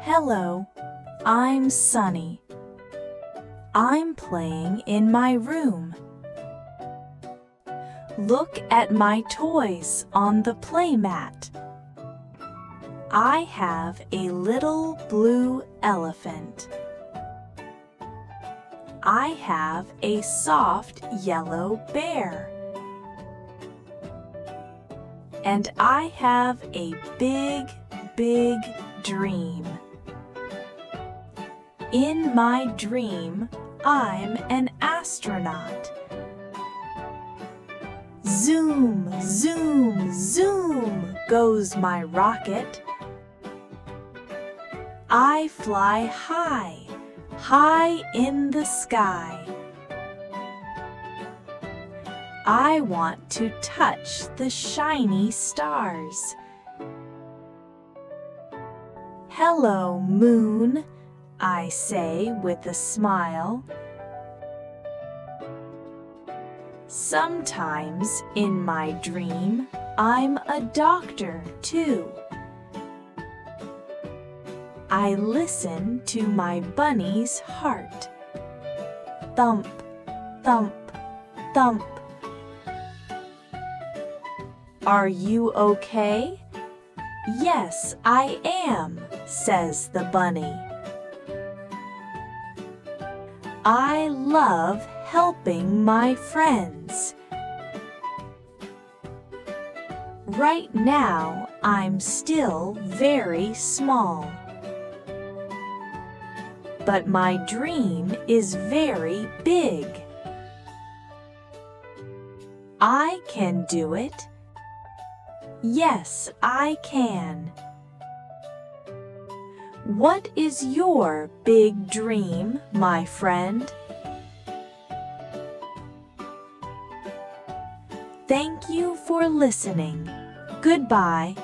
Hello, I'm Sunny. I'm playing in my room. Look at my toys on the playmat. I have a little blue elephant. I have a soft yellow bear. And I have a big, big dream. In my dream, I'm an astronaut. Zoom, zoom, zoom goes my rocket. I fly high, high in the sky. I want to touch the shiny stars. Hello, moon, I say with a smile. Sometimes in my dream, I'm a doctor too. I listen to my bunny's heart. Thump, thump, thump. Are you okay? Yes, I am, says the bunny. I love helping my friends. Right now, I'm still very small. But my dream is very big. I can do it. Yes, I can. What is your big dream, my friend? Thank you for listening. Goodbye.